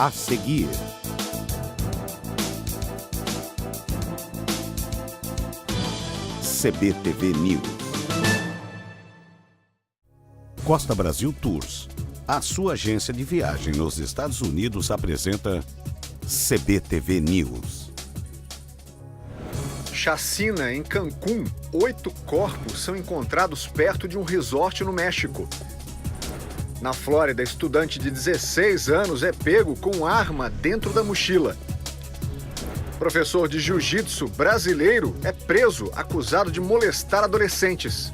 A seguir, CBTV News. Costa Brasil Tours, a sua agência de viagem nos Estados Unidos, apresenta CBTV News. Chacina em Cancún. 8 corpos são encontrados perto de um resort no México. Na Flórida, estudante de 16 anos é pego com arma dentro da mochila. Professor de jiu-jitsu brasileiro é preso acusado de molestar adolescentes.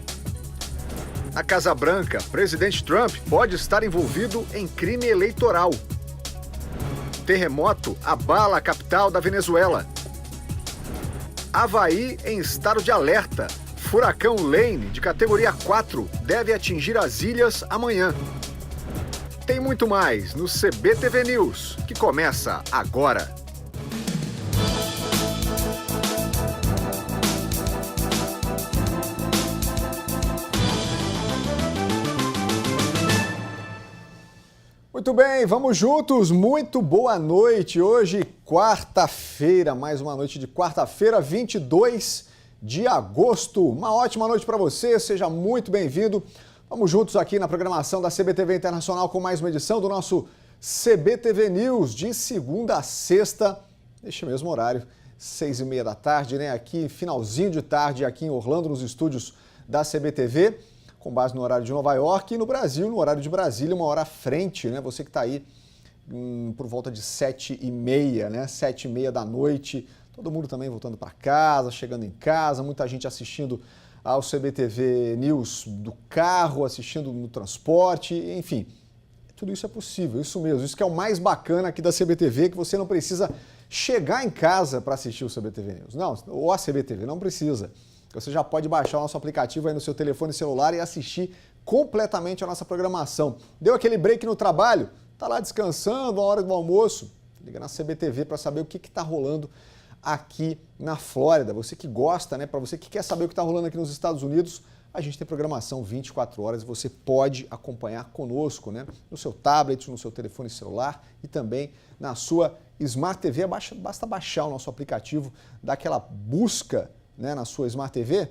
Na Casa Branca, presidente Trump pode estar envolvido em crime eleitoral. Terremoto abala a capital da Venezuela. Havaí em estado de alerta. Furacão Lane, de categoria 4, deve atingir as ilhas amanhã. Tem muito mais no CBTV News, que começa agora. Muito bem, vamos juntos, muito boa noite. Hoje, quarta-feira, mais uma noite de quarta-feira, 22 de agosto. Uma ótima noite para você, seja muito bem-vindo. Vamos juntos aqui na programação da CBTV Internacional com mais uma edição do nosso CBTV News, de segunda a sexta, neste mesmo horário, 6h30 da tarde, né? Aqui, finalzinho de tarde, aqui em Orlando, nos estúdios da CBTV. Com base no horário de Nova York e no Brasil, no horário de Brasília, uma hora à frente, né? Você que está aí por volta de 7h30, né? 7h30 da noite, todo mundo também voltando para casa, chegando em casa, muita gente assistindo ao CBTV News do carro, assistindo no transporte, enfim, tudo isso é possível, isso mesmo, isso que é o mais bacana aqui da CBTV, que você não precisa chegar em casa para assistir o CBTV News, não, ou a CBTV, não precisa. Você já pode baixar o nosso aplicativo aí no seu telefone celular e assistir completamente a nossa programação. Deu aquele break no trabalho? Tá lá descansando, a hora do almoço? Liga na CBTV para saber o que está rolando aqui na Flórida. Você que gosta, né? Para você que quer saber o que está rolando aqui nos Estados Unidos, a gente tem programação 24 horas e você pode acompanhar conosco, né? No seu tablet, no seu telefone celular e também na sua Smart TV. Basta baixar o nosso aplicativo, dar aquela busca, né, na sua Smart TV,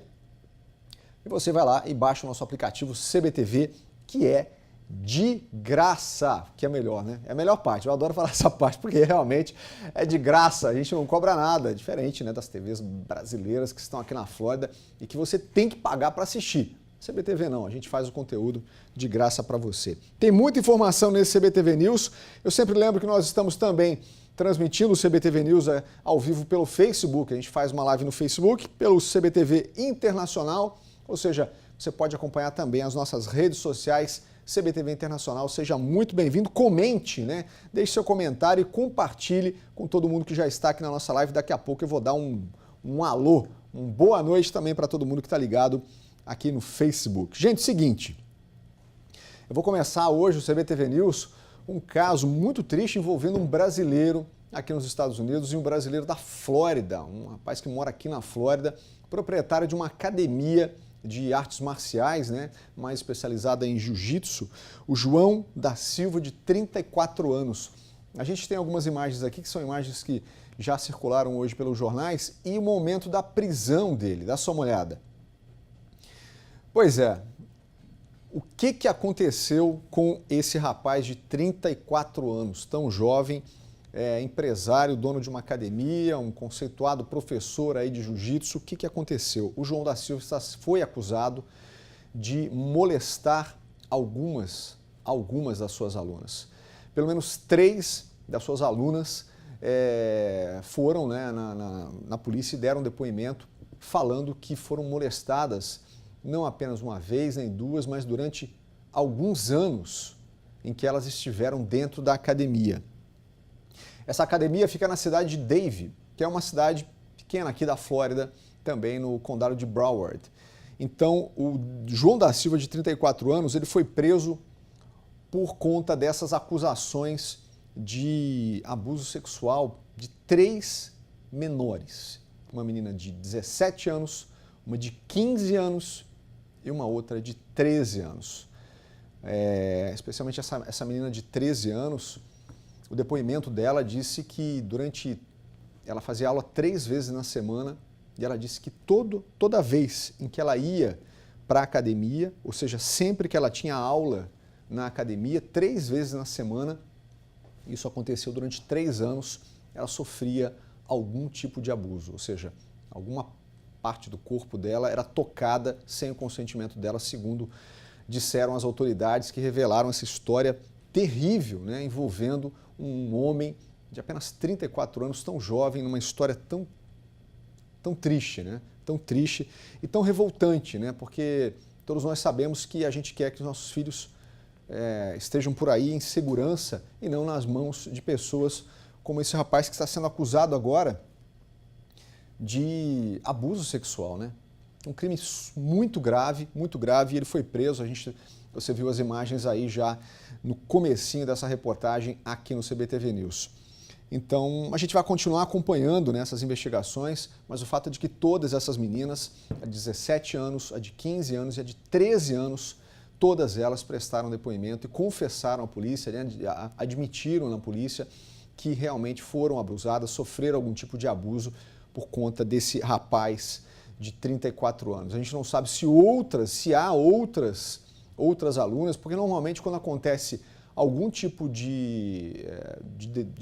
e você vai lá e baixa o nosso aplicativo CBTV, que é de graça, que é melhor, né? É a melhor parte, eu adoro falar essa parte, porque realmente é de graça, a gente não cobra nada, diferente, né, das TVs brasileiras que estão aqui na Flórida e que você tem que pagar para assistir. CBTV não, a gente faz o conteúdo de graça para você. Tem muita informação nesse CBTV News, eu sempre lembro que nós estamos também transmitindo o CBTV News ao vivo pelo Facebook. A gente faz uma live no Facebook, pelo CBTV Internacional, ou seja, você pode acompanhar também as nossas redes sociais, CBTV Internacional. Seja muito bem-vindo, comente, né? Deixe seu comentário e compartilhe com todo mundo que já está aqui na nossa live. Daqui a pouco eu vou dar um alô, uma boa noite também para todo mundo que está ligado aqui no Facebook. Gente, seguinte, eu vou começar hoje o CBTV News um caso muito triste envolvendo um brasileiro aqui nos Estados Unidos e um brasileiro da Flórida, um rapaz que mora aqui na Flórida, proprietário de uma academia de artes marciais, né, mais especializada em jiu-jitsu, o João da Silva, de 34 anos. A gente tem algumas imagens aqui, que são imagens que já circularam hoje pelos jornais, e o momento da prisão dele. Dá só uma olhada. Pois é. O que aconteceu com esse rapaz de 34 anos, tão jovem, empresário, dono de uma academia, um conceituado professor aí de jiu-jitsu? O que aconteceu? O João da Silva foi acusado de molestar algumas das suas alunas. Pelo menos 3 das suas alunas foram, né, na polícia e deram depoimento falando que foram molestadas não apenas uma vez, nem 2, mas durante alguns anos em que elas estiveram dentro da academia. Essa academia fica na cidade de Davie, que é uma cidade pequena aqui da Flórida, também no condado de Broward. Então, o João da Silva, de 34 anos, ele foi preso por conta dessas acusações de abuso sexual de 3 menores. Uma menina de 17 anos, uma de 15 anos e uma outra de 13 anos. Especialmente essa menina de 13 anos, o depoimento dela disse que ela fazia aula 3 vezes na semana e ela disse que toda vez em que ela ia para a academia, ou seja, sempre que ela tinha aula na academia, 3 vezes na semana, isso aconteceu durante 3 anos, ela sofria algum tipo de abuso, ou seja, alguma parte do corpo dela era tocada sem o consentimento dela, segundo disseram as autoridades que revelaram essa história terrível, né, envolvendo um homem de apenas 34 anos, tão jovem, numa história tão triste, né? Tão triste e tão revoltante, né? Porque todos nós sabemos que a gente quer que os nossos filhos estejam por aí em segurança e não nas mãos de pessoas como esse rapaz que está sendo acusado agora de abuso sexual, né? Um crime muito grave, e ele foi preso. Você viu as imagens aí já no comecinho dessa reportagem aqui no CBTV News. Então, a gente vai continuar acompanhando, né, essas investigações, mas o fato é de que todas essas meninas, a de 17 anos, a de 15 anos e a de 13 anos, todas elas prestaram depoimento e confessaram à polícia, né, admitiram na polícia que realmente foram abusadas, sofreram algum tipo de abuso por conta desse rapaz de 34 anos. A gente não sabe se há outras alunas, porque normalmente quando acontece algum tipo de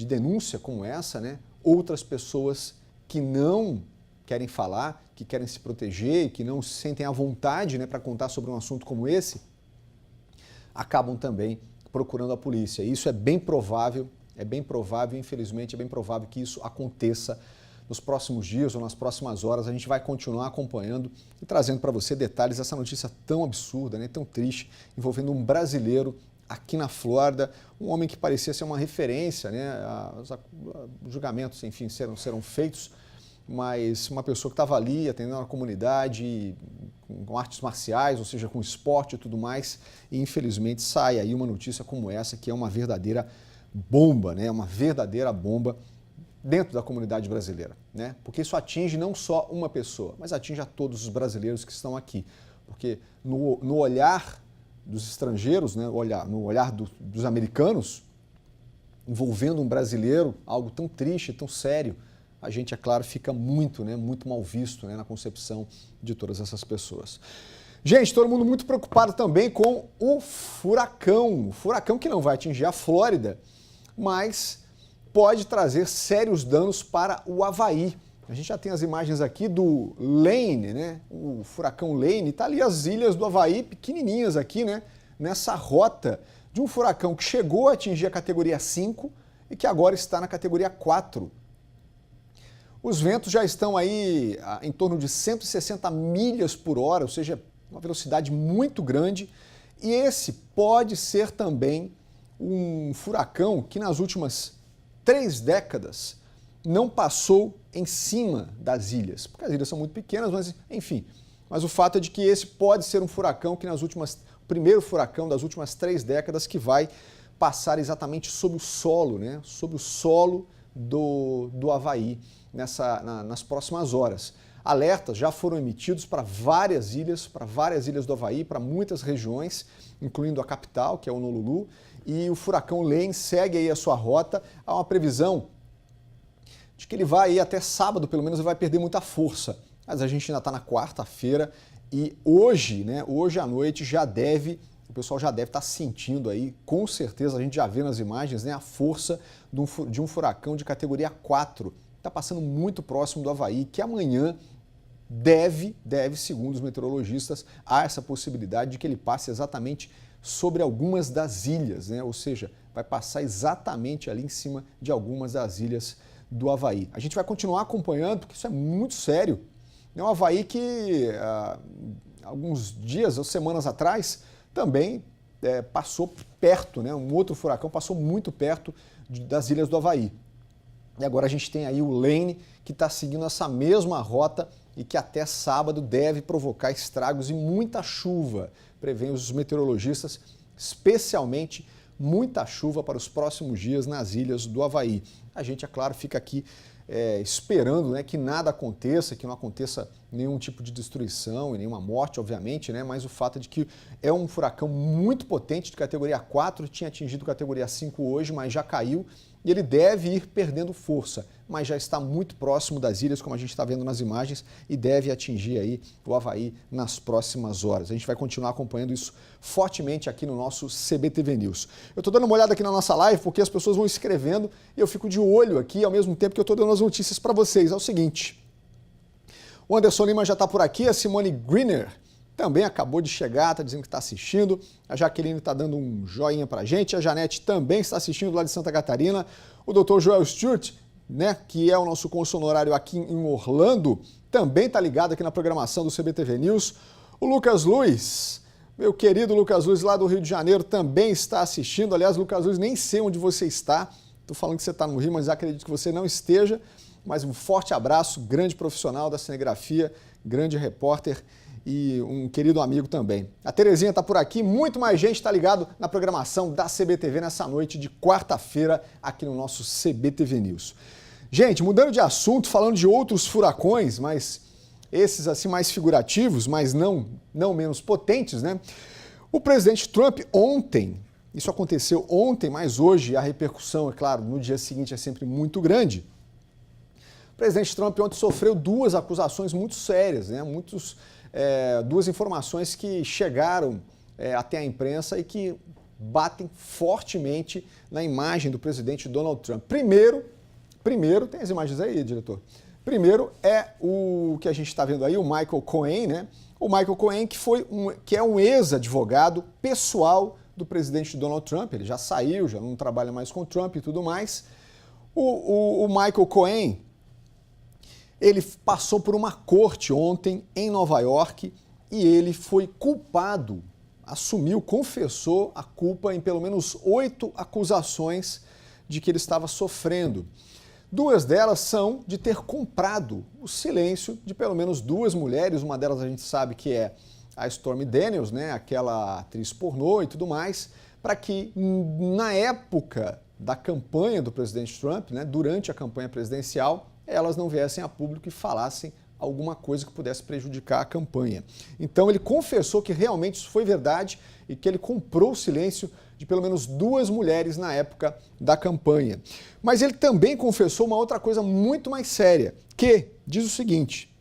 denúncia como essa, né, outras pessoas que não querem falar, que querem se proteger e que não se sentem à vontade, né, para contar sobre um assunto como esse, acabam também procurando a polícia. E isso é bem provável, infelizmente, é bem provável que isso aconteça nos próximos dias ou nas próximas horas. A gente vai continuar acompanhando e trazendo para você detalhes dessa notícia tão absurda, né, tão triste, envolvendo um brasileiro aqui na Flórida, um homem que parecia ser uma referência, né, os julgamentos, enfim, serão feitos, mas uma pessoa que estava ali atendendo a comunidade, com artes marciais, ou seja, com esporte e tudo mais, e infelizmente sai aí uma notícia como essa, que é uma verdadeira bomba, né, uma verdadeira bomba dentro da comunidade brasileira, né, porque isso atinge não só uma pessoa, mas atinge a todos os brasileiros que estão aqui, porque no olhar dos estrangeiros, né, no olhar dos americanos, envolvendo um brasileiro, algo tão triste, tão sério, a gente, é claro, fica muito mal visto, né, na concepção de todas essas pessoas. Gente, todo mundo muito preocupado também com o furacão que não vai atingir a Flórida, mas pode trazer sérios danos para o Havaí. A gente já tem as imagens aqui do Lane, né? O furacão Lane, tá ali as ilhas do Havaí pequenininhas aqui, né? Nessa rota de um furacão que chegou a atingir a categoria 5 e que agora está na categoria 4. Os ventos já estão aí em torno de 160 milhas por hora, ou seja, uma velocidade muito grande. E esse pode ser também um furacão que nas últimas 3 décadas não passou em cima das ilhas, porque as ilhas são muito pequenas, mas enfim. Mas o fato é de que esse pode ser um furacão que o primeiro furacão das últimas 3 décadas que vai passar exatamente sob o solo, né? Sob o solo do Havaí nas próximas horas. Alertas já foram emitidos para várias ilhas do Havaí, para muitas regiões, incluindo a capital, que é Honolulu, e o furacão Lane segue aí a sua rota. Há uma previsão de que ele vai ir até sábado, pelo menos, ele vai perder muita força. Mas a gente ainda está na quarta-feira e hoje, né, hoje à noite o pessoal já deve estar sentindo aí, com certeza, a gente já vê nas imagens, né, a força de um furacão de categoria 4. Está passando muito próximo do Havaí, que amanhã deve, segundo os meteorologistas, há essa possibilidade de que ele passe exatamente sobre algumas das ilhas, né? Ou seja, vai passar exatamente ali em cima de algumas das ilhas do Havaí. A gente vai continuar acompanhando, porque isso é muito sério. É um Havaí que, alguns dias ou semanas atrás, também passou perto, né? Um outro furacão passou muito perto das ilhas do Havaí. E agora a gente tem aí o Lane, que está seguindo essa mesma rota e que até sábado deve provocar estragos e muita chuva. Prevêem os meteorologistas, especialmente muita chuva para os próximos dias nas ilhas do Havaí. A gente, é claro, fica aqui esperando, né, que nada aconteça, que não aconteça nenhum tipo de destruição e nenhuma morte, obviamente, né? Mas o fato de que é um furacão muito potente de categoria 4, tinha atingido categoria 5 hoje, mas já caiu e ele deve ir perdendo força, mas já está muito próximo das ilhas, como a gente está vendo nas imagens, e deve atingir aí o Havaí nas próximas horas. A gente vai continuar acompanhando isso fortemente aqui no nosso CBTV News. Eu estou dando uma olhada aqui na nossa live porque as pessoas vão escrevendo e eu fico de olho aqui ao mesmo tempo que eu estou dando as notícias para vocês. É o seguinte, o Anderson Lima já está por aqui, a Simone Greener também acabou de chegar, está dizendo que está assistindo. A Jaqueline está dando um joinha para a gente. A Janete também está assistindo lá de Santa Catarina. O Dr. Joel Stewart, né, que é o nosso cônsul honorário aqui em Orlando, também está ligado aqui na programação do CBTV News. O Lucas Luiz, meu querido Lucas Luiz lá do Rio de Janeiro, também está assistindo. Aliás, Lucas Luiz, nem sei onde você está. Estou falando que você está no Rio, mas acredito que você não esteja. Mas um forte abraço, grande profissional da cinegrafia, grande repórter e um querido amigo também. A Terezinha está por aqui, muito mais gente está ligado na programação da CBTV nessa noite de quarta-feira aqui no nosso CBTV News. Gente, mudando de assunto, falando de outros furacões, mas esses assim mais figurativos, mas não menos potentes, né? O presidente Trump ontem, isso aconteceu ontem, mas hoje a repercussão, é claro, no dia seguinte é sempre muito grande. O presidente Trump ontem sofreu duas acusações muito sérias, né? Duas informações que chegaram até a imprensa e que batem fortemente na imagem do presidente Donald Trump. Primeiro, tem as imagens aí, diretor? Primeiro é o que a gente está vendo aí, o Michael Cohen, né? O Michael Cohen, que é um ex-advogado pessoal do presidente Donald Trump, ele já saiu, já não trabalha mais com o Trump e tudo mais. O Michael Cohen, ele passou por uma corte ontem em Nova York e ele foi culpado, confessou a culpa em pelo menos 8 acusações de que ele estava sofrendo. 2 delas são de ter comprado o silêncio de pelo menos 2 mulheres, uma delas a gente sabe que é a Stormy Daniels, né, aquela atriz pornô e tudo mais, para que na época da campanha do presidente Trump, né, durante a campanha presidencial, elas não viessem a público e falassem alguma coisa que pudesse prejudicar a campanha. Então ele confessou que realmente isso foi verdade e que ele comprou o silêncio de pelo menos 2 mulheres na época da campanha. Mas ele também confessou uma outra coisa muito mais séria, que diz o seguinte: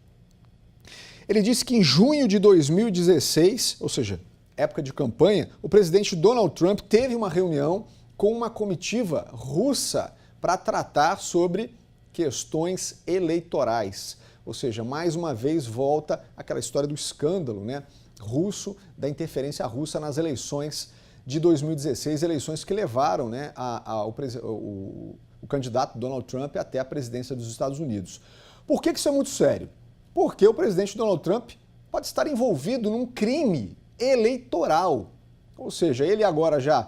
ele disse que em junho de 2016, ou seja, época de campanha, o presidente Donald Trump teve uma reunião com uma comitiva russa para tratar sobre questões eleitorais. Ou seja, mais uma vez volta aquela história do escândalo, né, russo, da interferência russa nas eleições de 2016, eleições que levaram, né, o candidato Donald Trump até a presidência dos Estados Unidos. Por que isso é muito sério? Porque o presidente Donald Trump pode estar envolvido num crime eleitoral. Ou seja, ele agora já,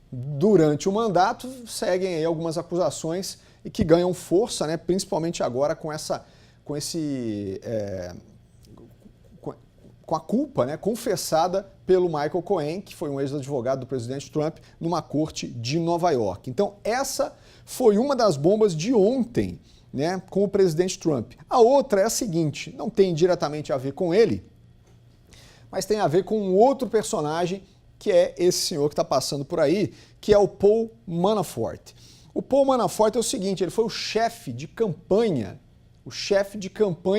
durante o mandato, seguem aí algumas acusações e que ganham força, né, principalmente agora com a culpa, né, confessada pelo Michael Cohen, que foi um ex-advogado do presidente Trump, numa corte de Nova York. Então, essa foi uma das bombas de ontem, né, com o presidente Trump. A outra é a seguinte, não tem diretamente a ver com ele, mas tem a ver com um outro personagem, que é esse senhor que está passando por aí, que é o Paul Manafort. O Paul Manafort é o seguinte, ele foi o chefe de campanha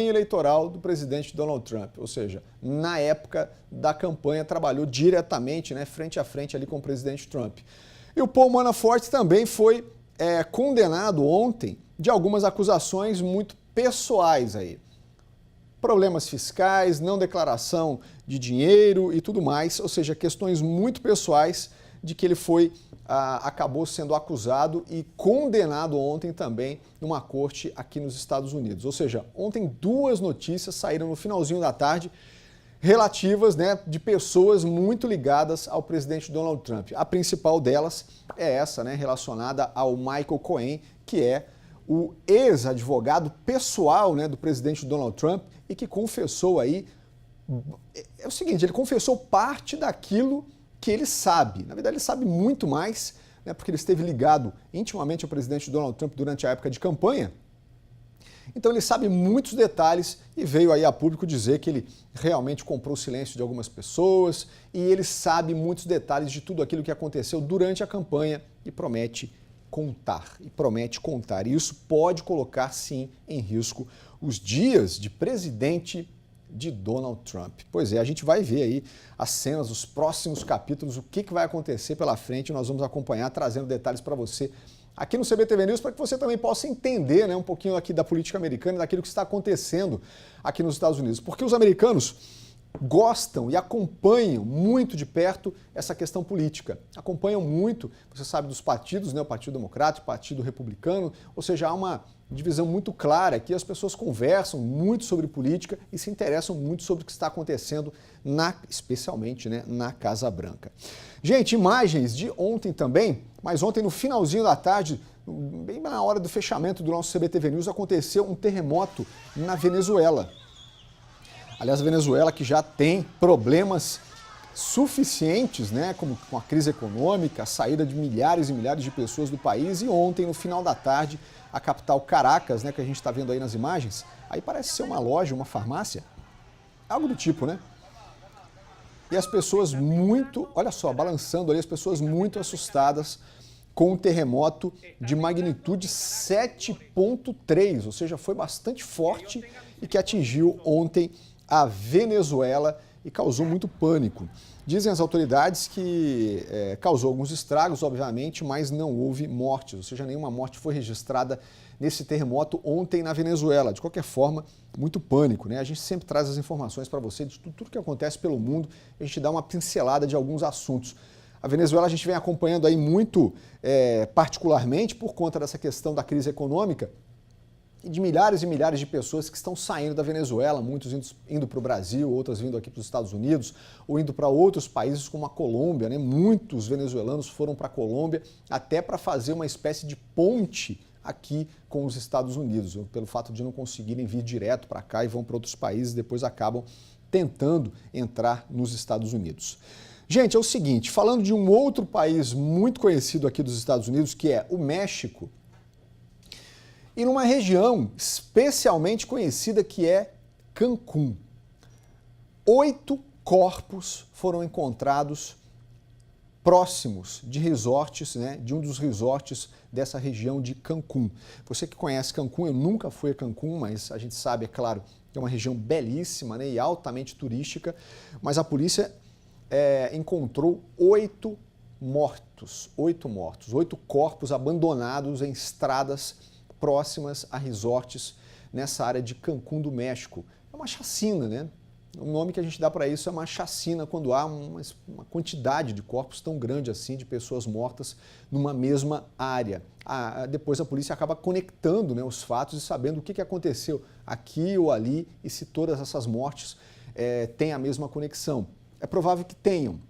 eleitoral do presidente Donald Trump, ou seja, na época da campanha trabalhou diretamente, né, frente a frente ali com o presidente Trump. E o Paul Manafort também foi condenado ontem de algumas acusações muito pessoais aí. Problemas fiscais, não declaração de dinheiro e tudo mais, ou seja, questões muito pessoais de que ele acabou sendo acusado e condenado ontem também numa corte aqui nos Estados Unidos. Ou seja, ontem 2 notícias saíram no finalzinho da tarde relativas, né, de pessoas muito ligadas ao presidente Donald Trump. A principal delas é essa, né, relacionada ao Michael Cohen, que é o ex-advogado pessoal, né, do presidente Donald Trump e que confessou aí, é o seguinte, ele confessou parte daquilo que ele sabe. Na verdade, ele sabe muito mais, né, porque ele esteve ligado intimamente ao presidente Donald Trump durante a época de campanha. Então ele sabe muitos detalhes e veio aí a público dizer que ele realmente comprou o silêncio de algumas pessoas e ele sabe muitos detalhes de tudo aquilo que aconteceu durante a campanha e promete contar. E isso pode colocar, sim, em risco os dias de presidente de Donald Trump. Pois é, a gente vai ver aí as cenas dos próximos capítulos, o que vai acontecer pela frente, nós vamos acompanhar, trazendo detalhes para você aqui no CBTV News, para que você também possa entender, né, um pouquinho aqui da política americana e daquilo que está acontecendo aqui nos Estados Unidos. Porque os americanos gostam e acompanham muito de perto essa questão política. Acompanham muito, você sabe, dos partidos, né, o Partido Democrata, o Partido Republicano, ou seja, há uma divisão muito clara que as pessoas conversam muito sobre política e se interessam muito sobre o que está acontecendo, especialmente, né, na Casa Branca. Gente, imagens de ontem também, mas ontem no finalzinho da tarde, bem na hora do fechamento do nosso CBTV News, aconteceu um terremoto na Venezuela. Aliás, a Venezuela que já tem problemas suficientes, né, como com a crise econômica, a saída de milhares e milhares de pessoas do país, e ontem, no final da tarde, a capital Caracas, né, que a gente está vendo aí nas imagens, aí parece ser uma loja, uma farmácia, algo do tipo, né? E as pessoas muito, olha só, balançando ali, as pessoas muito assustadas com um terremoto de magnitude 7,3, ou seja, foi bastante forte e que atingiu ontem a Venezuela e causou muito pânico. Dizem as autoridades que causou alguns estragos, obviamente, mas não houve mortes, ou seja, nenhuma morte foi registrada nesse terremoto ontem na Venezuela. De qualquer forma, muito pânico, né? A gente sempre traz as informações para você de tudo que acontece pelo mundo, a gente dá uma pincelada de alguns assuntos. A Venezuela a gente vem acompanhando aí muito, particularmente por conta dessa questão da crise econômica, e de milhares e milhares de pessoas que estão saindo da Venezuela, muitos indo para o Brasil, outras vindo aqui para os Estados Unidos, ou indo para outros países como a Colômbia, né? Muitos venezuelanos foram para a Colômbia até para fazer uma espécie de ponte aqui com os Estados Unidos, pelo fato de não conseguirem vir direto para cá e vão para outros países, depois acabam tentando entrar nos Estados Unidos. Gente, é o seguinte, falando de um outro país muito conhecido aqui dos Estados Unidos, que é o México, e numa região especialmente conhecida que é Cancún. 8 corpos foram encontrados próximos de resorts, né, de um dos resorts dessa região de Cancún. Você que conhece Cancún, eu nunca fui a Cancún, mas a gente sabe, é claro, que é uma região belíssima, né, e altamente turística, mas a polícia encontrou 8 corpos abandonados em estradas próximas a resorts nessa área de Cancún do México. É uma chacina, né? O nome que a gente dá para isso é uma chacina, quando há uma quantidade de corpos tão grande assim, de pessoas mortas numa mesma área. Depois a polícia acaba conectando, né, os fatos e sabendo o que aconteceu aqui ou ali e se todas essas mortes têm a mesma conexão. É provável que tenham.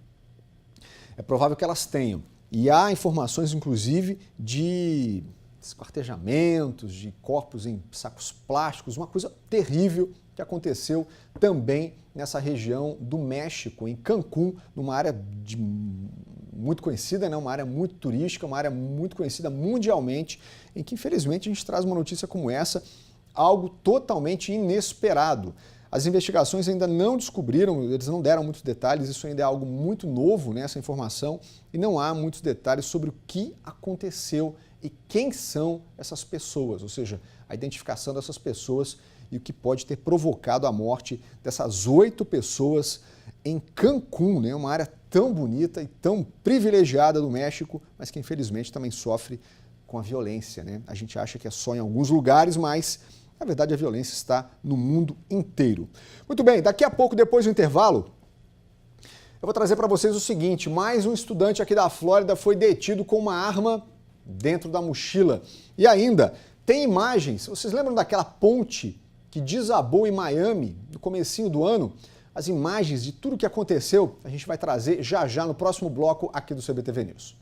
É provável que elas tenham. E há informações, inclusive, de esquartejamentos, de corpos em sacos plásticos, uma coisa terrível que aconteceu também nessa região do México, em Cancún, numa área muito conhecida, né? Uma área muito turística, uma área muito conhecida mundialmente, em que infelizmente a gente traz uma notícia como essa, algo totalmente inesperado. As investigações ainda não descobriram, eles não deram muitos detalhes, isso ainda é algo muito novo, né, essa informação, e não há muitos detalhes sobre o que aconteceu e quem são essas pessoas, ou seja, a identificação dessas pessoas e o que pode ter provocado a morte dessas 8 pessoas em Cancún, né, uma área tão bonita e tão privilegiada do México, mas que infelizmente também sofre com a violência, né? A gente acha que é só em alguns lugares, mas na verdade a violência está no mundo inteiro. Muito bem, daqui a pouco, depois do intervalo, eu vou trazer para vocês o seguinte: mais um estudante aqui da Flórida foi detido com uma arma dentro da mochila. E ainda, tem imagens, vocês lembram daquela ponte que desabou em Miami no comecinho do ano? As imagens de tudo o que aconteceu, a gente vai trazer já já no próximo bloco aqui do CBTV News.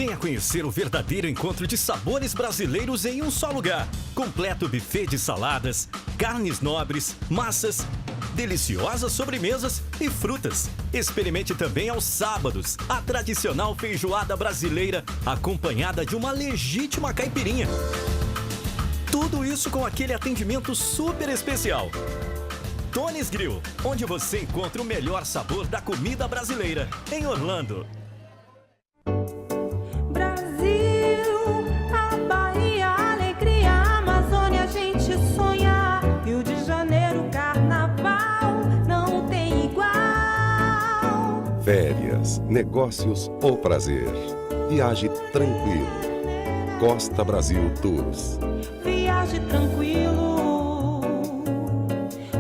Venha conhecer o verdadeiro encontro de sabores brasileiros em um só lugar. Completo buffet de saladas, carnes nobres, massas, deliciosas sobremesas e frutas. Experimente também aos sábados a tradicional feijoada brasileira, acompanhada de uma legítima caipirinha. Tudo isso com aquele atendimento super especial. Tony's Grill, onde você encontra o melhor sabor da comida brasileira, em Orlando. Férias, negócios ou prazer. Viaje tranquilo. Costa Brasil Tours. Viaje tranquilo.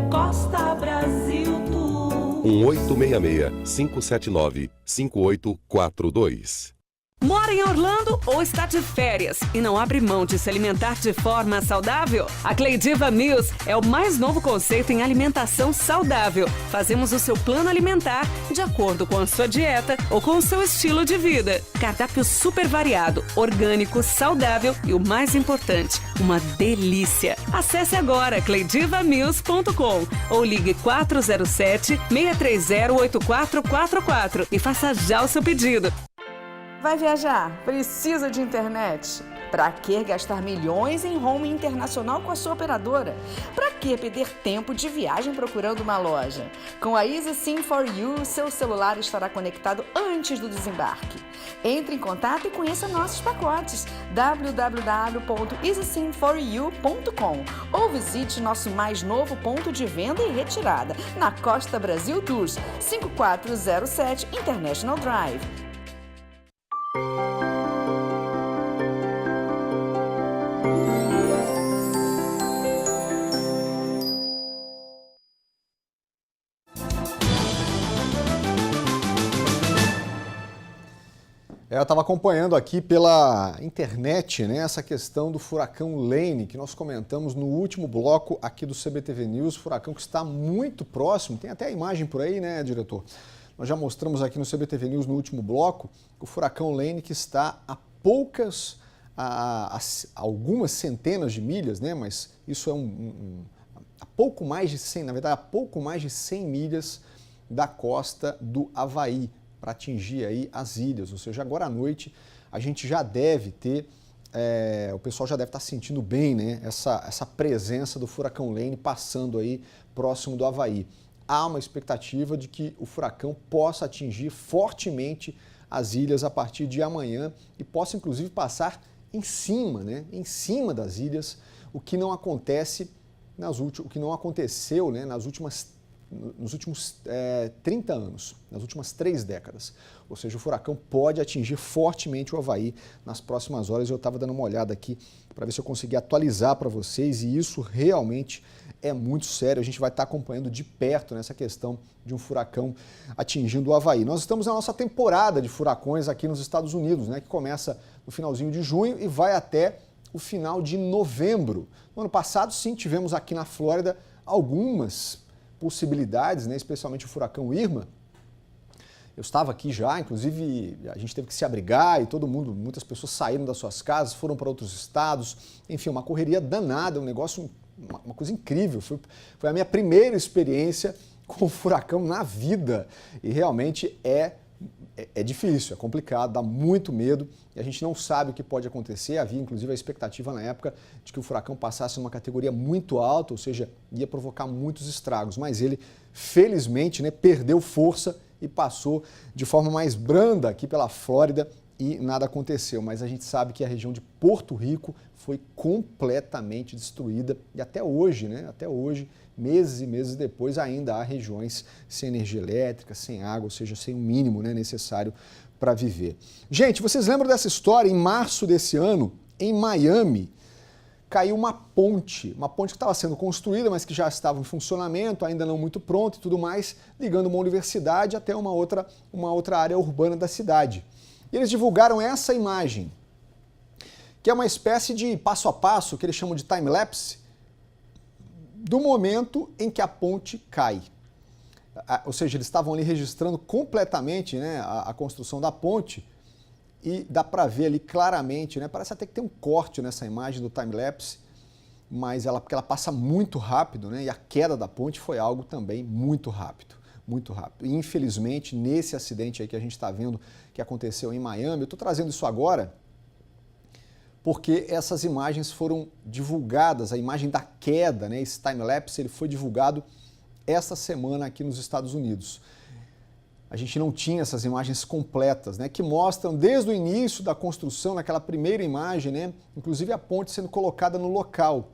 Costa Brasil Tours. 1866-579-5842. Mora em Orlando ou está de férias e não abre mão de se alimentar de forma saudável? A Cleidiva Meals é o mais novo conceito em alimentação saudável. Fazemos o seu plano alimentar de acordo com a sua dieta ou com o seu estilo de vida. Cardápio super variado, orgânico, saudável e o mais importante, uma delícia. Acesse agora cleidivameals.com ou ligue 407-630-8444 e faça já o seu pedido. Vai viajar? Precisa de internet? Para que gastar milhões em roaming internacional com a sua operadora? Para que perder tempo de viagem procurando uma loja? Com a EasySIM for You, seu celular estará conectado antes do desembarque. Entre em contato e conheça nossos pacotes www.easysimforyou.com ou visite nosso mais novo ponto de venda e retirada na Costa Brasil Tours, 5407 International Drive. Eu estava acompanhando aqui pela internet, né, essa questão do furacão Lane, que nós comentamos no último bloco aqui do CBTV News, furacão que está muito próximo, tem até a imagem por aí, né, diretor? Nós já mostramos aqui no CBTV News no último bloco o furacão Lane que está a algumas centenas de milhas, né, mas isso é a pouco mais de 100, na verdade, a pouco mais de 100 milhas da costa do Havaí, para atingir aí as ilhas, ou seja, agora à noite a gente já deve ter, o pessoal já deve estar sentindo bem, né, essa presença do furacão Lane passando aí próximo do Havaí. Há uma expectativa de que o furacão possa atingir fortemente as ilhas a partir de amanhã e possa inclusive passar em cima, né, em cima das ilhas, o que não aconteceu, né, nos últimos 30 anos, nas últimas 3 décadas. Ou seja, o furacão pode atingir fortemente o Havaí nas próximas horas. Eu estava dando uma olhada aqui para ver se eu conseguia atualizar para vocês e isso realmente é muito sério. A gente vai estar acompanhando de perto nessa questão de um furacão atingindo o Havaí. Nós estamos na nossa temporada de furacões aqui nos Estados Unidos, né, que começa no finalzinho de junho e vai até o final de novembro. No ano passado, sim, tivemos aqui na Flórida algumas possibilidades, né, especialmente o furacão Irma. Eu estava aqui já, inclusive a gente teve que se abrigar e muitas pessoas saíram das suas casas, foram para outros estados, enfim, uma correria danada, um negócio, uma coisa incrível. Foi a minha primeira experiência com o furacão na vida e realmente é difícil, é complicado, dá muito medo e a gente não sabe o que pode acontecer. Havia inclusive a expectativa na época de que o furacão passasse numa categoria muito alta, ou seja, ia provocar muitos estragos, mas ele felizmente, né, perdeu força e passou de forma mais branda aqui pela Flórida e nada aconteceu, mas a gente sabe que a região de Porto Rico foi completamente destruída e até hoje, né, meses e meses depois, ainda há regiões sem energia elétrica, sem água, ou seja, sem o mínimo, né, necessário para viver. Gente, vocês lembram dessa história? Em março desse ano, em Miami, caiu uma ponte que estava sendo construída, mas que já estava em funcionamento, ainda não muito pronta e tudo mais, ligando uma universidade até uma outra área urbana da cidade. E eles divulgaram essa imagem, que é uma espécie de passo a passo, que eles chamam de time-lapse, do momento em que a ponte cai. Ou seja, eles estavam ali registrando completamente, né, a construção da ponte e dá para ver ali claramente, né? Parece até que tem um corte nessa imagem do time-lapse, mas porque ela passa muito rápido, né? E a queda da ponte foi algo também muito rápido, muito rápido. E, infelizmente, nesse acidente aí que a gente está vendo que aconteceu em Miami, eu estou trazendo isso agora porque essas imagens foram divulgadas, a imagem da queda, né? Esse time-lapse, ele foi divulgado esta semana aqui nos Estados Unidos. A gente não tinha essas imagens completas, né, que mostram desde o início da construção, naquela primeira imagem, né, inclusive a ponte sendo colocada no local,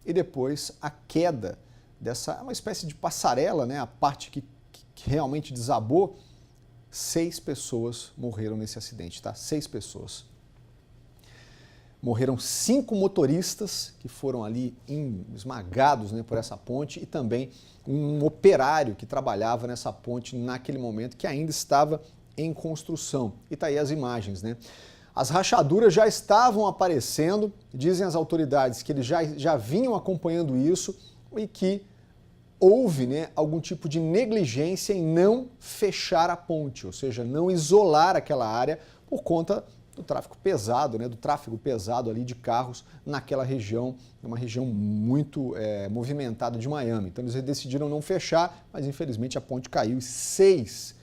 e depois a queda dessa, uma espécie de passarela, né, a parte que realmente desabou. 6 pessoas morreram nesse acidente, tá? 6 pessoas. Morreram 5 motoristas que foram ali esmagados, né, por essa ponte, e também um operário que trabalhava nessa ponte naquele momento, que ainda estava em construção. E está aí as imagens, né? As rachaduras já estavam aparecendo, dizem as autoridades que eles já vinham acompanhando isso e que houve, né, algum tipo de negligência em não fechar a ponte, ou seja, não isolar aquela área por conta do tráfego pesado, né, do tráfego pesado ali de carros naquela região, uma região muito movimentada de Miami. Então eles decidiram não fechar, mas infelizmente a ponte caiu e 6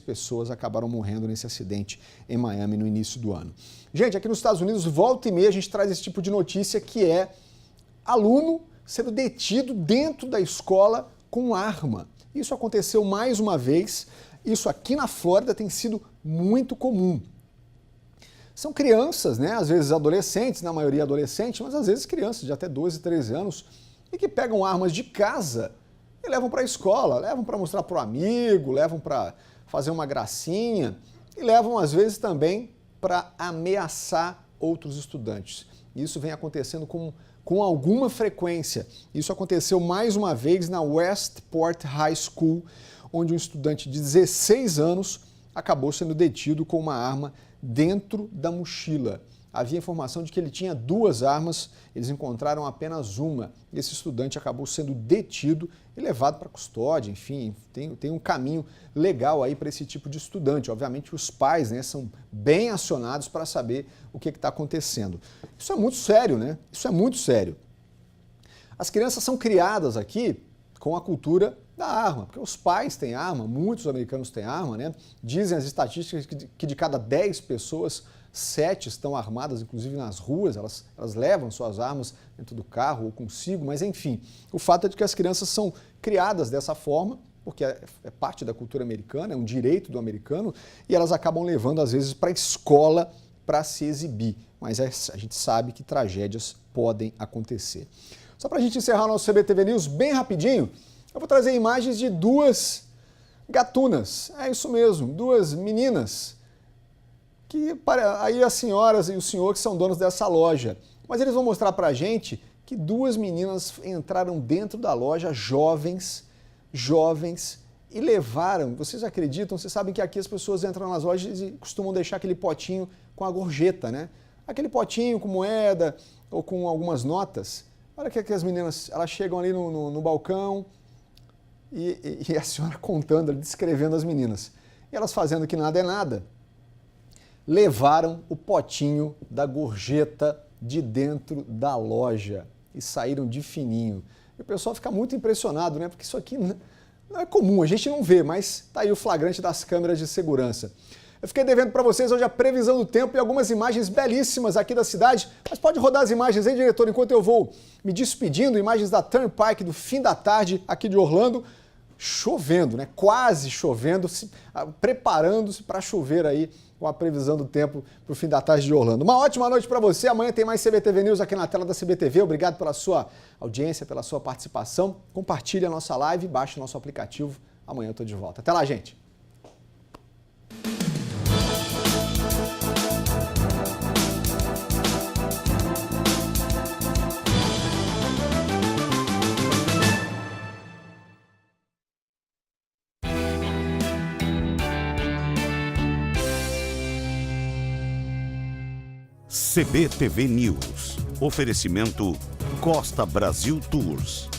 pessoas acabaram morrendo nesse acidente em Miami no início do ano. Gente, aqui nos Estados Unidos, volta e meia, a gente traz esse tipo de notícia que é aluno sendo detido dentro da escola com arma. Isso aconteceu mais uma vez, isso aqui na Flórida tem sido muito comum. São crianças, né? Às vezes adolescentes, na maioria adolescentes, mas às vezes crianças de até 12, 13 anos, e que pegam armas de casa e levam para a escola, levam para mostrar para o amigo, levam para fazer uma gracinha e levam às vezes também para ameaçar outros estudantes. Isso vem acontecendo com alguma frequência. Isso aconteceu mais uma vez na Westport High School, onde um estudante de 16 anos acabou sendo detido com uma arma dentro da mochila. Havia informação de que ele tinha 2 armas, eles encontraram apenas uma. Esse estudante acabou sendo detido e levado para custódia, enfim, tem um caminho legal aí para esse tipo de estudante. Obviamente os pais, né, são bem acionados para saber o que está acontecendo. Isso é muito sério, né? Isso é muito sério. As crianças são criadas aqui com a cultura da arma, porque os pais têm arma, muitos americanos têm arma, né? Dizem as estatísticas que de cada 10 pessoas, 7 estão armadas, inclusive nas ruas, elas levam suas armas dentro do carro ou consigo, mas enfim, o fato é de que as crianças são criadas dessa forma, porque é parte da cultura americana, é um direito do americano, e elas acabam levando às vezes para a escola para se exibir, mas a gente sabe que tragédias podem acontecer. Só para a gente encerrar o nosso CBTV News bem rapidinho, eu vou trazer imagens de 2 gatunas, é isso mesmo, 2 meninas, que aí as senhoras e o senhor que são donos dessa loja, mas eles vão mostrar pra gente que 2 meninas entraram dentro da loja, jovens, e levaram, vocês acreditam, vocês sabem que aqui as pessoas entram nas lojas e costumam deixar aquele potinho com a gorjeta, né? Aquele potinho com moeda ou com algumas notas. Olha que as meninas, elas chegam ali no balcão e a senhora contando, descrevendo as meninas. E elas fazendo que nada é nada, levaram o potinho da gorjeta de dentro da loja e saíram de fininho. E o pessoal fica muito impressionado, né? Porque isso aqui não é comum, a gente não vê, mas tá aí o flagrante das câmeras de segurança. Eu fiquei devendo para vocês hoje a previsão do tempo e algumas imagens belíssimas aqui da cidade, mas pode rodar as imagens, hein, diretor, enquanto eu vou me despedindo, imagens da Turnpike do fim da tarde aqui de Orlando, chovendo, né? Quase chovendo, preparando-se para chover aí com a previsão do tempo para o fim da tarde de Orlando. Uma ótima noite para você, amanhã tem mais CBTV News aqui na tela da CBTV, obrigado pela sua audiência, pela sua participação, compartilhe a nossa live, baixe o nosso aplicativo, amanhã eu estou de volta. Até lá, gente! CBTV News. Oferecimento Costa Brasil Tours.